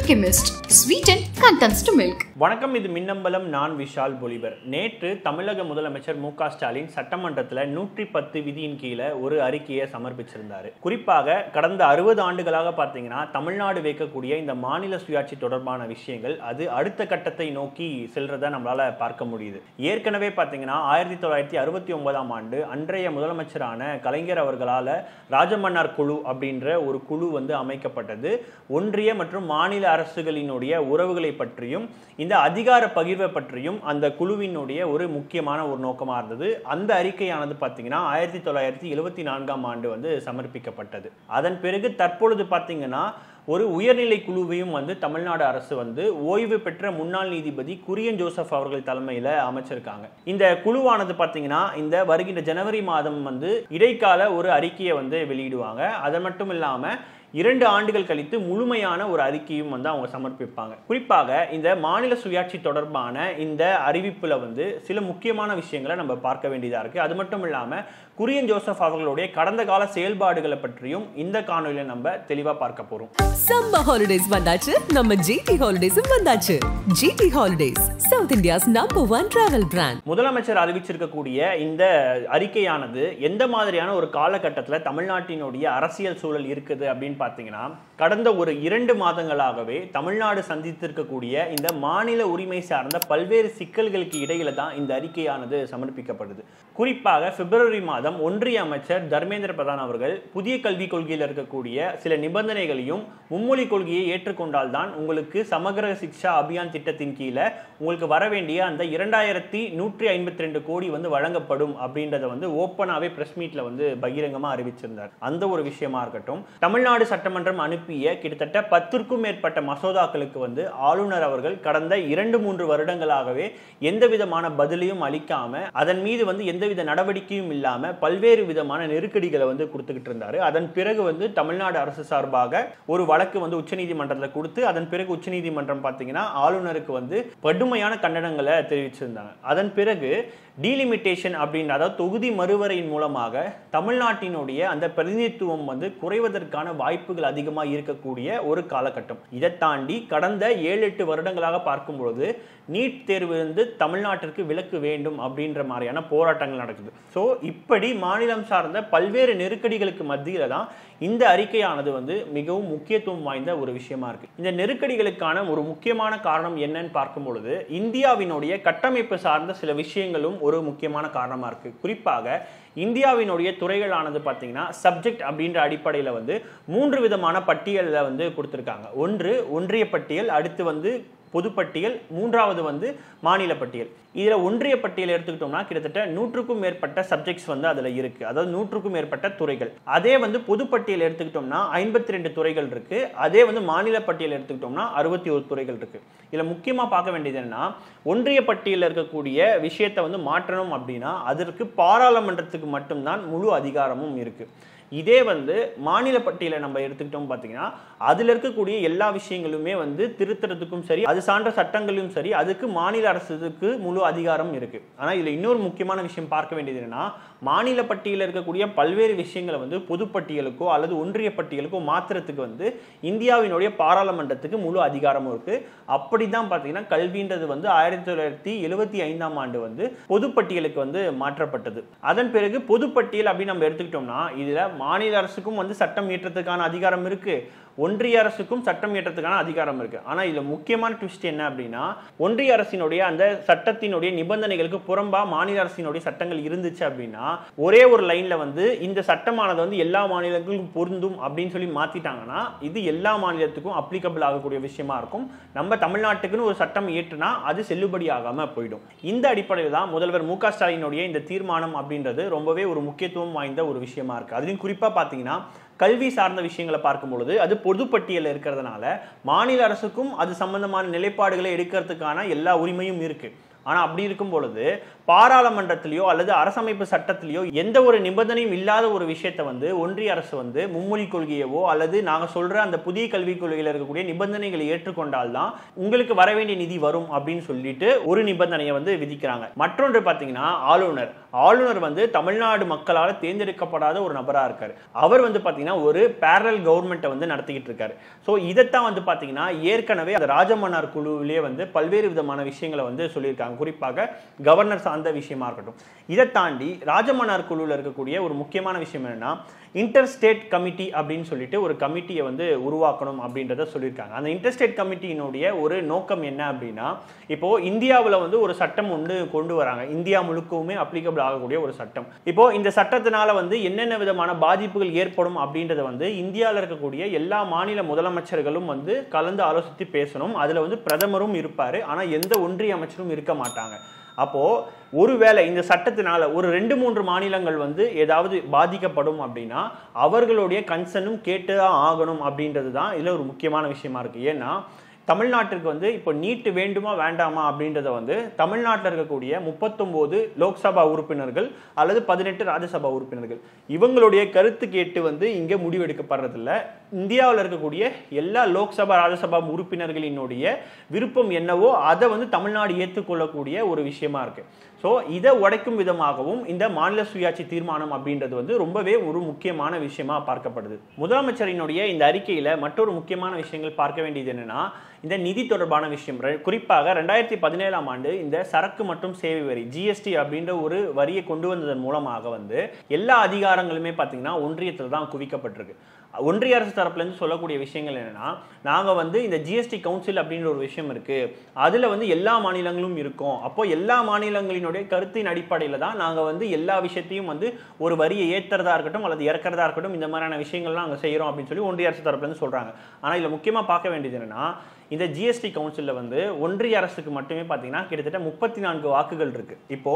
Alchemist. Sweeten contents to milk. வணக்கம், இது மின்னம்பலம். நான் விஷால் பொலிபர். நேற்று தமிழக முதலமைச்சர் மு.க. ஸ்டாலின் சட்டமன்றத்தில் 110 விதியின் கீழே ஒரு அறிக்கையை சமர்ப்பிச்சிருந்தார். குறிப்பாக கடந்த 60 ஆண்டுகளாக பார்த்தீங்கன்னா தமிழ்நாடு வைக்கக்கூடிய இந்த மாநில சுயாட்சி தொடர்பான விஷயங்கள் அது அடுத்த கட்டத்தை நோக்கி செல்றதை நம்மளால பார்க்க முடியுது. ஏற்கனவே பார்த்தீங்கன்னா 1969ஆம் ஆண்டு அன்றைய முதலமைச்சரான கலைஞர் அவர்களால் ராஜமன்னார் குழு அப்படின்ற ஒரு குழு அமைக்கப்பட்டது. ஒன்றிய மற்றும் மாநில அரசுகளினுடைய உறவுகளை பற்றியும் இந்த அதிகார பகிர்வை பற்றியும் அந்த குழுவினுடைய ஒரு முக்கியமான ஒரு நோக்கமாக இருந்தது. அந்த அறிக்கையானது பார்த்தீங்கன்னா 1974ஆம் ஆண்டு சமர்ப்பிக்கப்பட்டது. அதன் பிறகு தற்பொழுது பார்த்தீங்கன்னா ஒரு உயர்நிலை குழுவையும் தமிழ்நாடு அரசு ஓய்வு பெற்ற முன்னாள் நீதிபதி குரியன் ஜோசப் அவர்கள் தலைமையில் அமைச்சிருக்காங்க. இந்த குழுவானது பார்த்தீங்கன்னா இந்த வருகின்ற ஜனவரி மாதம் இடைக்கால ஒரு அறிக்கையை வெளியிடுவாங்க. அது மட்டும் இல்லாமல் 2 ஆண்டுகள் கழித்து முழுமையான ஒரு அறிக்கையும் அவங்க சமர்ப்பிப்பாங்க. குறிப்பாக இந்த மாநில சுயாட்சி தொடர்பான இந்த அறிவிப்புல சில முக்கியமான விஷயங்களை நம்ம பார்க்க வேண்டியதா இருக்கு. அது மட்டும் இல்லாம குரியன் ஜோசப் அவர்களுடைய கடந்த கால செயல்பாடுகளை பற்றியும் இந்த காணொலியில நம்ம தெளிவா பார்க்க போறோம். சம்மர் ஹாலிடேஸ் வந்தாச்சு, நம்ம ஜிடி ஹாலிடேஸும் வந்தாச்சு. GT holidays, south India's #1 travel brand. முதலமைச்சர் அறிவிச்சிருக்கக்கூடிய இந்த அறிக்கையானது எந்த மாதிரியான ஒரு காலகட்டத்தில் தமிழ்நாட்டினுடைய அரசியல் சூழல் இருக்குது அப்படின்னு பார்த்தீங்கன்னா, கடந்த ஒரு 2 மாதங்களாகவே தமிழ்நாடு சந்தித்திருக்கக்கூடிய இந்த மாநில உரிமை சார்ந்த பல்வேறு சிக்கல்களுக்கு இடையில தான் இந்த அறிக்கையானது சமர்ப்பிக்கப்படுது. குறிப்பாக பிப்ரவரி மாதம் ஒன்றிய அமைச்சர் தர்மேந்திர பிரதான் அவர்கள் புதிய கல்விக் கொள்கையில் இருக்கக்கூடிய சில நிபந்தனைகளையும் மும்மொழி கொள்கையை ஏற்றுக்கொண்டால்தான் உங்களுக்கு சமகர சிக்ஷா அபியான் திட்டத்தின் கீழே உங்களுக்கு வர வேண்டிய அந்த 2152 கோடி வழங்கப்படும் அப்படின்றத ஓப்பனாகவே பிரஸ் மீட்ல பகிரங்கமா அறிவிச்சிருந்தார். அந்த ஒரு விஷயமா இருக்கட்டும், தமிழ்நாடு சட்டமன்றம் அனுப்பிய கிட்டத்தட்ட 10க்கும் மேற்பட்ட மசோதாக்களுக்கு ஆளுநர் அவர்கள் கடந்த 2-3 வருடங்களாகவே எந்த விதமான பதிலையும் அளிக்காம அதன் மீது எந்தவித நடவடிக்கையும் இல்லாம பல்வேறு விதமான நெருக்கடிகளை கொடுத்துக்கிட்டு இருந்தாரு. அதன் பிறகு தமிழ்நாடு அரசு சார்பாக ஒரு வழக்கு உச்சநீதிமன்றத்தில் கொடுத்து அதன் பிறகு உச்சநீதிமன்றம் பார்த்தீங்கன்னா ஆளுநருக்கு கடுமையான கண்டனங்களை தெரிவிச்சிருந்தாங்க. அதன் பிறகு டீலிமிட்டேஷன் அப்படின்ற, அதாவது தொகுதி மறுவரையின் மூலமாக தமிழ்நாட்டினுடைய அந்த பிரதிநிதித்துவம் குறைவதற்கான வாய்ப்புகள் அதிகமாக இருக்கக்கூடிய ஒரு காலகட்டம். இதை தாண்டி கடந்த 7-8 வருடங்களாக பார்க்கும்பொழுது நீட் தேர்வு தமிழ்நாட்டிற்கு விலக்கு வேண்டும் அப்படின்ற மாதிரியான போராட்டங்கள் நடக்குது. ஸோ இப்படி மாநிலம் சார்ந்த பல்வேறு நெருக்கடிகளுக்கு மத்தியில தான் இந்த அறிக்கையானது மிகவும் முக்கியத்துவம் வாய்ந்த ஒரு விஷயமா இருக்கு. இந்த நெருக்கடிகளுக்கான ஒரு முக்கியமான காரணம் என்னன்னு பார்க்கும் பொழுது இந்தியாவினுடைய கட்டமைப்பு சார்ந்த சில விஷயங்களும் ஒரு முக்கியமான காரணமா இருக்கு. குறிப்பாக இந்தியாவினுடைய துறைகளானது பார்த்தீங்கன்னா சப்ஜெக்ட் அப்படின்ற அடிப்படையில் 3 விதமான பட்டியலில் கொடுத்துருக்காங்க. ஒன்று ஒன்றிய பட்டியல், அடுத்து பொதுப்பட்டியல், மூன்றாவது மாநில பட்டியல். இதில் ஒன்றிய பட்டியல் எடுத்துக்கிட்டோம்னா கிட்டத்தட்ட 100க்கும் மேற்பட்ட சப்ஜெக்ட்ஸ் அதில் இருக்கு, அதாவது 100க்கும் மேற்பட்ட துறைகள். அதே பொதுப்பட்டியல் எடுத்துக்கிட்டோம்னா 52 துறைகள் இருக்கு. அதே மாநில பட்டியல் எடுத்துக்கிட்டோம்னா 61 துறைகள் இருக்கு. இதில் முக்கியமாக பார்க்க வேண்டியது என்னன்னா, ஒன்றிய பட்டியலில் இருக்கக்கூடிய விஷயத்தை மாற்றணும் அப்படின்னா அதற்கு பாராளுமன்றத்துக்கு மட்டும்தான் முழு அதிகாரமும் இருக்கு. இதே மாநில பட்டியலை நம்ம எடுத்துக்கிட்டோம் பார்த்தீங்கன்னா அதில் இருக்கக்கூடிய எல்லா விஷயங்களுமே திருத்தறதுக்கும் சரி, அது சார்ந்த சட்டங்களும் சரி, அதுக்கு மாநில அரசுக்கு முழு அதிகாரம் இருக்கு. ஆனால் இதில் இன்னொரு முக்கியமான விஷயம் பார்க்க வேண்டியது என்னன்னா, மாநில பட்டியலில் இருக்கக்கூடிய பல்வேறு விஷயங்களை பொதுப்பட்டியலுக்கோ அல்லது ஒன்றிய பட்டியலுக்கோ மாத்திரத்துக்கு இந்தியாவினுடைய பாராளுமன்றத்துக்கு முழு அதிகாரமும் இருக்கு. அப்படிதான் பார்த்தீங்கன்னா கல்வின்றது 1975ஆம் ஆண்டு பொதுப்பட்டியலுக்கு மாற்றப்பட்டது. அதன் பிறகு பொதுப்பட்டியல் அப்படின்னு நம்ம எடுத்துக்கிட்டோம்னா இதுல மாநில அரசுக்கும் சட்டம் இயற்றத்துக்கான அதிகாரம் இருக்கு, ஒன்றிய அரசுக்கும் சட்டம் இயற்றத்துக்கான அதிகாரம் இருக்கு. ஆனா இதுல முக்கியமான ட்விஸ்ட் என்ன அப்படின்னா, ஒன்றிய அரசினுடைய அந்த சட்டத்தினுடைய நிபந்தனைகளுக்கு புறம்பா மாநில அரசினுடைய சட்டங்கள் இருந்துச்சு அப்படின்னா ஒரே ஒரு லைன்ல இந்த சட்டமானது எல்லா மாநிலங்களுக்கும் பொருந்தும் அப்படின்னு சொல்லி மாத்திட்டாங்கன்னா இது எல்லா மாநிலத்துக்கும் அப்ளிகபிள் ஆகக்கூடிய விஷயமா இருக்கும். நம்ம தமிழ்நாட்டுக்குன்னு ஒரு சட்டம் இயற்றினா அது செல்லுபடி ஆகாம போயிடும். இந்த அடிப்படையில் தான் முதல்வர் மு.க. ஸ்டாலினுடைய இந்த தீர்மானம் அப்படின்றது ரொம்பவே ஒரு முக்கியத்துவம் வாய்ந்த ஒரு விஷயமா இருக்கு. அதுலயும் குறிப்பா பாத்தீங்கன்னா கல்வி சார்ந்த விஷயங்களை பார்க்கும் பொழுது அது பொதுப்பட்டியல் இருக்கிறதுனால மாநில அரசுக்கும் அது சம்பந்தமான நிலைப்பாடுகளை எடுக்கிறதுக்கான எல்லா உரிமையும் இருக்கு. ஆனா அப்படி இருக்கும் பொழுது பாராளுமன்றத்திலேயோ அல்லது அரசமைப்பு சட்டத்திலேயோ எந்த ஒரு நிபந்தனையும் இல்லாத ஒரு விஷயத்தை வந்து ஒன்றிய அரசு வந்து மும்மொழி கொள்கையவோ அல்லது நாங்க சொல்ற அந்த புதிய கல்விக் கொள்கையில் இருக்கக்கூடிய நிபந்தனைகளை ஏற்றுக்கொண்டால்தான் உங்களுக்கு வர வேண்டிய நிதி வரும் அப்படின்னு சொல்லிட்டு ஒரு நிபந்தனையை வந்து விதிக்கிறாங்க. மற்றொன்று பாத்தீங்கன்னா ஆளுநர் வந்து தமிழ்நாடு மக்களால் தேர்ந்தெடுக்கப்படாத ஒரு நபரா இருக்காரு. அவர் வந்து பாத்தீங்கன்னா ஒரு பேரலல் கவர்மெண்ட்டை வந்து நடத்திக்கிட்டு இருக்காரு. ஸோ இதைத்தான் வந்து பாத்தீங்கன்னா ஏற்கனவே அந்த ராஜமன்னார் குழுவிலே வந்து பல்வேறு விதமான விஷயங்களை வந்து சொல்லியிருக்காங்க. குறிப்பாக கவர்னர் சார்ந்த விஷயமா இருக்கட்டும். இதை தாண்டி ராஜமன்னார் குழுவில் இருக்கக்கூடிய ஒரு முக்கியமான விஷயம் என்னன்னா இன்டர் ஸ்டேட் கமிட்டி அப்படின்னு சொல்லிட்டு ஒரு கமிட்டியை வந்து உருவாக்கணும் அப்படின்றத சொல்லியிருக்காங்க. அந்த இன்டர் ஸ்டேட் கமிட்டியினுடைய ஒரு நோக்கம் என்ன அப்படின்னா, இப்போ இந்தியாவில் வந்து ஒரு சட்டம் ஒன்று கொண்டு வராங்க, இந்தியா முழுக்கவுமே அப்ளிகபிள் ஆகக்கூடிய ஒரு சட்டம். இப்போ இந்த சட்டத்தினால வந்து என்னென்ன விதமான பாதிப்புகள் ஏற்படும் அப்படின்றத வந்து இந்தியாவில் இருக்கக்கூடிய எல்லா மாநில முதலமைச்சர்களும் வந்து கலந்து ஆலோசித்து பேசணும். அதுல வந்து பிரதமரும் இருப்பாரு, ஆனா எந்த ஒன்றிய அமைச்சரும் இருக்க மாட்டாங்க. அப்போ ஒருவேளை இந்த சட்டத்தினால ஒரு 2-3 மாநிலங்கள் வந்து ஏதாவது பாதிக்கப்படும் அப்படின்னா அவர்களுடைய கன்சர்னும் கேட்டுதான் ஆகணும் அப்படின்றது தான் இதுல ஒரு முக்கியமான விஷயமா இருக்கு. ஏன்னா தமிழ்நாட்டிற்கு வந்து இப்போ நீட் வேண்டுமா வேண்டாமா அப்படின்றத வந்து தமிழ்நாட்டில் இருக்கக்கூடிய 39 லோக்சபா உறுப்பினர்கள் அல்லது 18 ராஜ்யசபா உறுப்பினர்கள் இவங்களுடைய கருத்து கேட்டு வந்து இங்கே முடிவெடுக்கப்படுறதில்ல. இந்தியாவில் இருக்கக்கூடிய எல்லா லோக்சபா ராஜ்யசபா உறுப்பினர்களினுடைய விருப்பம் என்னவோ அதை வந்து தமிழ்நாடு ஏற்றுக்கொள்ளக்கூடிய ஒரு விஷயமா இருக்கு. ஸோ இதை உடைக்கும் விதமாகவும் இந்த மாநில சுயாட்சி தீர்மானம் அப்படின்றது வந்து ரொம்பவே ஒரு முக்கியமான விஷயமா பார்க்கப்படுது. முதலமைச்சரினுடைய இந்த அறிக்கையில மற்றொரு முக்கியமான விஷயங்கள் பார்க்க வேண்டியது என்னன்னா இந்த நிதி தொடர்பான விஷயம். குறிப்பாக 2017ஆம் ஆண்டு இந்த சரக்கு மற்றும் சேவை வரி GST அப்படின்ற ஒரு வரியை கொண்டு வந்ததன் மூலமாக வந்து எல்லா அதிகாரங்களுமே பார்த்தீங்கன்னா ஒன்றியத்தில் தான் குவிக்கப்பட்டிருக்கு. ஒன்றிய அரசு தரப்புல இருந்து சொல்லக்கூடிய விஷயங்கள் என்னன்னா, நாங்க வந்து இந்த GST கவுன்சில் அப்படின்ற ஒரு விஷயம் இருக்கு, அதுல வந்து எல்லா மாநிலங்களும் இருக்கும். அப்போ எல்லா மாநிலங்களினுடைய கருத்தின் அடிப்படையில தான் நாங்க வந்து எல்லா விஷயத்தையும் வந்து ஒரு வரியை ஏத்துறதா இருக்கட்டும் அல்லது இறக்கிறதா இருக்கட்டும் இந்த மாதிரியான விஷயங்கள்லாம் நாங்க செய்யறோம் அப்படின்னு சொல்லி ஒன்றிய அரசு தரப்புல இருந்து சொல்றாங்க. ஆனா இதுல முக்கியமா பார்க்க வேண்டியது என்னன்னா, இந்த GST கவுன்சில்ல வந்து ஒன்றிய அரசுக்கு மட்டுமே பார்த்தீங்கன்னா கிட்டத்தட்ட 34 வாக்குகள் இருக்கு. இப்போ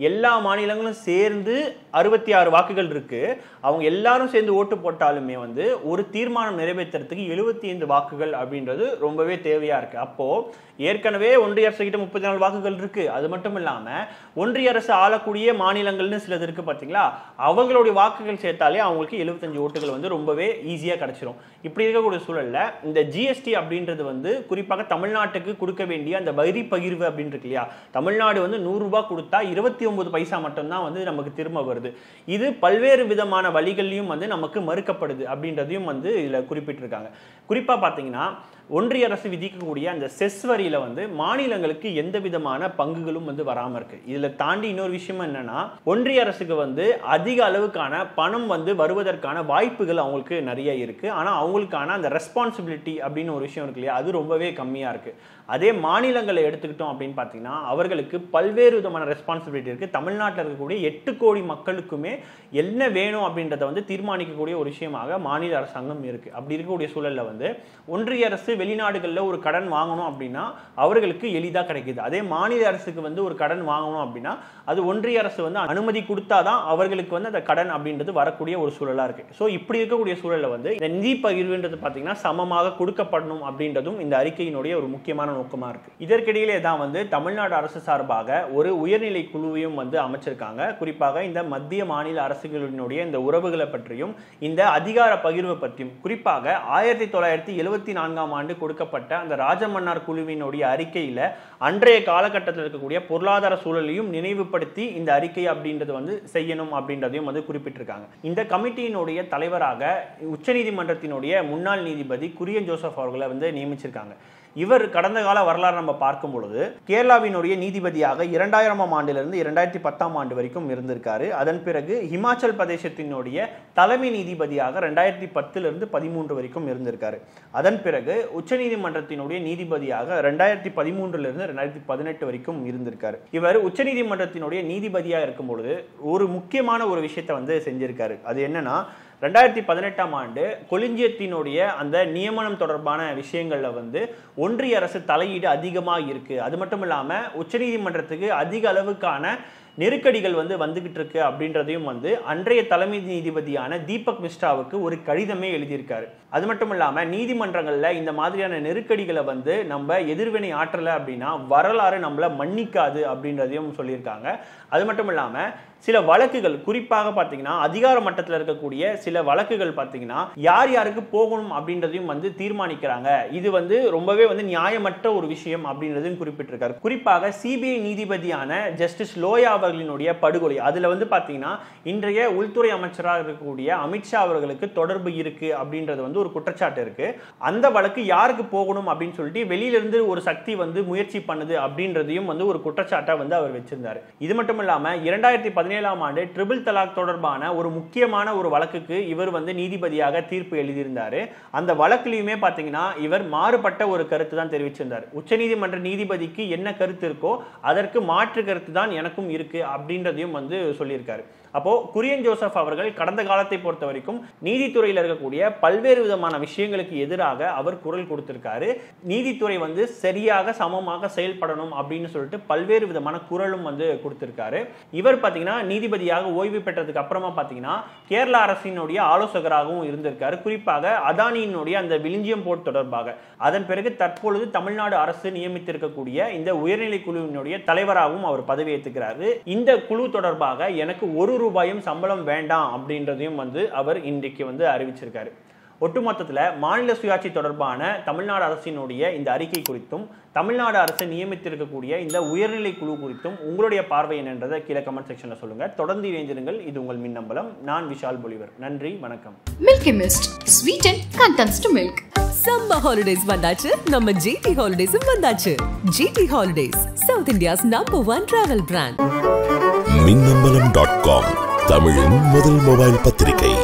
எல்லா மாநிலங்களும் சேர்ந்து 66 வாக்குகள் இருக்கு. அவங்க எல்லாரும் சேர்ந்து ஓட்டு போட்டாலுமே வந்து ஒரு தீர்மானம் நிறைவேற்றுறதுக்கு 75 வாக்குகள் அப்படின்றது ரொம்பவே தேவையா இருக்கு. அப்போ ஏற்கனவே ஒன்றிய அரசு கிட்ட 34 வாக்குகள் இருக்கு. அது மட்டும் இல்லாம ஒன்றிய அரசு ஆளக்கூடிய மாநிலங்கள்னு சிலது இருக்கு பாத்தீங்களா, அவங்களுடைய வாக்குகள் சேர்த்தாலே அவங்களுக்கு 75 ஓட்டுகள் வந்து ரொம்பவே ஈஸியா கிடைச்சிரும். இப்படி இருக்கக்கூடிய சூழல்ல இந்த GST அப்படின்றது வந்து குறிப்பாக தமிழ்நாட்டுக்கு கொடுக்க வேண்டிய அந்த வரி பகிர்வு அப்படின்னு இருக்கு இல்லையா, தமிழ்நாடு வந்து 100 ரூபாய் கொடுத்தா 29 பைசா மட்டும்தான் வந்து நமக்கு திரும்ப வருது. இது பல்வேறு விதமான வழிகளையும் வந்து நமக்கு மறுக்கப்படுது அப்படின்றதையும் வந்து இதுல குறிப்பிட்டிருக்காங்க. குறிப்பா பாத்தீங்கன்னா ஒன்றிய அரசு விதிக்கக்கூடிய அந்த செஸ் வரியில வந்து மாநிலங்களுக்கு எந்த விதமான பங்குகளும் வந்து வராம இருக்கு. இதுல தாண்டி இன்னொரு விஷயம் என்னன்னா, ஒன்றிய அரசுக்கு வந்து அதிக அளவுக்கான பணம் வந்து வருவதற்கான வாய்ப்புகள் அவங்களுக்கு நிறைய இருக்கு. ஆனா அவங்களுக்கான அந்த ரெஸ்பான்சிபிலிட்டி அப்படின்னு ஒரு விஷயம் இருக்கு இல்லையா, அது ரொம்பவே கம்மியா இருக்கு. அதே மாநிலங்களை எடுத்துக்கிட்டோம் அப்படின்னு பார்த்தீங்கன்னா அவர்களுக்கு பல்வேறு விதமான ரெஸ்பான்சிபிலிட்டி இருக்கு. தமிழ்நாட்டில் இருக்கக்கூடிய 8 கோடி மக்களுக்குமே என்ன வேணும் அப்படின்றத வந்து தீர்மானிக்கக்கூடிய ஒரு விஷயமாக மாநில அரசாங்கம் இருக்கு. அப்படி இருக்கக்கூடிய சூழல்ல வந்து ஒன்றிய அரசு வெளிநாடுகளில் ஒரு கடன் வாங்கணும் அப்படின்னா அவர்களுக்கு எளிதாக கிடைக்குது. அதே மாநில அரசுக்கு வந்து ஒரு கடன் வாங்கணும் அப்படின்னா அது ஒன்றிய அரசு வந்து அனுமதி கொடுத்தாதான் அவர்களுக்கு வந்து அந்த கடன் அப்படின்றது வரக்கூடிய ஒரு சூழலா இருக்கு. ஸோ இப்படி இருக்கக்கூடிய சூழல்ல வந்து இந்த நிதி பகிர்வுன்றது பார்த்தீங்கன்னா சமமாக கொடுக்கப்படணும் அப்படின்றதும் இந்த அறிக்கையினுடைய ஒரு முக்கியமான நோக்கமா இருக்கு. இதற்கிடையிலே தான் வந்து தமிழ்நாடு அரசு சார்பாக ஒரு உயர்நிலை குழுவையும் வந்து அமைச்சிருக்காங்க. குறிப்பாக இந்த மத்திய மாநில அரசுகளினுடைய இந்த உறவுகளை பற்றியும் இந்த அதிகார பகிர்வு பற்றியும், குறிப்பாக 1974ஆம் ஆண்டு கொடுக்கப்பட்ட அந்த ராஜமன்னார் குழுவினுடைய அறிக்கையில அன்றைய காலகட்டத்தில் இருக்கக்கூடிய பொருளாதார சூழலையும் நினைவுபடுத்தி இந்த அறிக்கை அப்படின்றது வந்து செய்யணும் அப்படின்றதையும் வந்து குறிப்பிட்டிருக்காங்க. இந்த கமிட்டியினுடைய தலைவராக உச்சநீதிமன்றத்தினுடைய முன்னாள் நீதிபதி குரியன் ஜோசப் அவர்களை வந்து நியமிச்சிருக்காங்க. இவர் கடந்த கால வரலாறு நம்ம பார்க்கும் பொழுது கேரளாவினுடைய நீதிபதியாக 2000ஆம் ஆண்டிலிருந்து 2010ஆம் ஆண்டு வரைக்கும் இருந்திருக்காரு. அதன் பிறகு ஹிமாச்சல் பிரதேசத்தினுடைய தலைமை நீதிபதியாக 2010லிருந்து 13 வரைக்கும் இருந்திருக்காரு. அதன் பிறகு உச்சநீதிமன்றத்தினுடைய நீதிபதியாக 2013லிருந்து 2018 வரைக்கும் இருந்திருக்காரு. இவர் உச்சநீதிமன்றத்தினுடைய நீதிபதியாக இருக்கும் பொழுது ஒரு முக்கியமான ஒரு விஷயத்தை வந்து செஞ்சிருக்காரு. அது என்னன்னா, 2018ஆம் ஆண்டு கொலிஞ்சியத்தினுடைய அந்த நியமனம் தொடர்பான விஷயங்கள்ல வந்து ஒன்றிய அரசு தலையீடு அதிகமாக இருக்கு. அது மட்டும் இல்லாம உச்சநீதிமன்றத்துக்கு அதிக அளவுக்கான நெருக்கடிகள் வந்துகிட்டு இருக்கு அப்படின்றதையும் அன்றைய தலைமை நீதிபதியான தீபக் மிஸ்ராவுக்கு ஒரு கடிதமே எழுதியிருக்காரு. அது மட்டும் இல்லாம நீதிமன்றங்கள்ல இந்த மாதிரியான நெருக்கடிகளை நம்ம எதிர்வினை ஆற்றல அப்படின்னா வரலாறு நம்மள மன்னிக்காது அப்படின்றதையும் சொல்லியிருக்காங்க. அது மட்டும் இல்லாம சில வழக்குகள் குறிப்பாக பாத்தீங்கன்னா அதிகார மட்டத்தில் இருக்கக்கூடிய சில வழக்குகள் பாத்தீங்கன்னா யார் யாருக்கு போகணும் அப்படின்றதையும் தீர்மானிக்கிறாங்க. இது ரொம்பவே நியாயமற்ற ஒரு விஷயம் அப்படின்றதையும் குறிப்பிட்டிருக்காரு. குறிப்பாக சிபிஐ நீதிபதியான ஜஸ்டிஸ் லோயா அவர்களினுடைய படுகொலை அதுல பாத்தீங்கன்னா இன்றைய உள்துறை அமைச்சராக இருக்கக்கூடிய அமித்ஷா அவர்களுக்கு தொடர்பு இருக்கு அப்படின்றது ஒரு குற்றச்சாட்டு இருக்கு. அந்த வழக்கு யாருக்கு போகணும் அப்படின்னு சொல்லிட்டு வெளியிலிருந்து ஒரு சக்தி முயற்சி பண்ணுது அப்படின்றதையும் ஒரு குற்றச்சாட்டை அவர் வச்சிருந்தார். இது மட்டும் இல்லாம 2017ஆம் ஆண்டு ட்ரிபிள் தலாக் தொடர்பான ஒரு முக்கியமான ஒரு வழக்குக்கு இவர் நீதிபதியாக தீர்ப்பு எழுதியிருந்தாரு. அந்த வழக்கிலுமே பாத்தீங்கன்னா இவர் மாறுபட்ட ஒரு கருத்து தான் தெரிவிச்சிருந்தார். உச்சநீதிமன்ற நீதிபதிக்கு என்ன கருத்து இருக்கோ அதற்கு மாற்று கருத்து தான் எனக்கும் இருக்கு அப்படின்றதையும் சொல்லியிருக்காரு. அப்போ குரியன் ஜோசப் அவர்கள் கடந்த காலத்தை பொறுத்த வரைக்கும் நீதித்துறையில் இருக்கக்கூடிய பல்வேறு விதமான விஷயங்களுக்கு எதிராக அவர் குரல் கொடுத்திருக்காரு. நீதித்துறை சரியாக சமமாக செயல்படணும் அப்படின்னு சொல்லிட்டு பல்வேறு விதமான குரலும் கொடுத்திருக்காரு. இவர் பாத்தீங்கன்னா நீதிபதியாக ஓய்வு பெற்றதுக்கு அப்புறமா பாத்தீங்கன்னா கேரள அரசினுடைய ஆலோசகராகவும் இருந்திருக்காரு. குறிப்பாக அதானியினுடைய அந்த விளிஞ்சியம் போர்ட் தொடர்பாக. அதன் பிறகு தற்பொழுது தமிழ்நாடு அரசு நியமித்திருக்கக்கூடிய இந்த உயர்நிலை குழுவினுடைய தலைவராகவும் அவர் பதவியேற்றுக்கிறாரு. இந்த குழு தொடர்பாக எனக்கு ₹1 சம்பளம் வேண்டாம் அப்படின்றதையும் அவர் இன்றைக்கு அறிவிச்சிருக்காரு. ஒட்டுமொத்தத்தில் மாநில சுயாட்சி தொடர்பான தமிழ்நாடு அரசினுடைய இந்த அறிக்கை குறித்தும் தமிழ்நாடு அரசு நியமித்திருக்கக்கூடிய இந்த உயர்நிலை குழு குறித்தும் உங்களுடைய பார்வை என்னன்றதை கீழே கமெண்ட் செக்ஷன்ல சொல்லுங்க. தொடர்ந்து இணைந்திருங்கள். இது உங்கள் மின்னம்பலம். நான் விஷால் பொலிவர். நன்றி, வணக்கம். Milky Mist, sweeten contents to milk. Summer holidays வந்தாச்சு, நம்ம GT Holidays வந்தாச்சு. GT Holidays, South India's #1 travel brand. மின்னம்பலம்.com தமிழின் முதல் மொபைல் பத்திரிகை.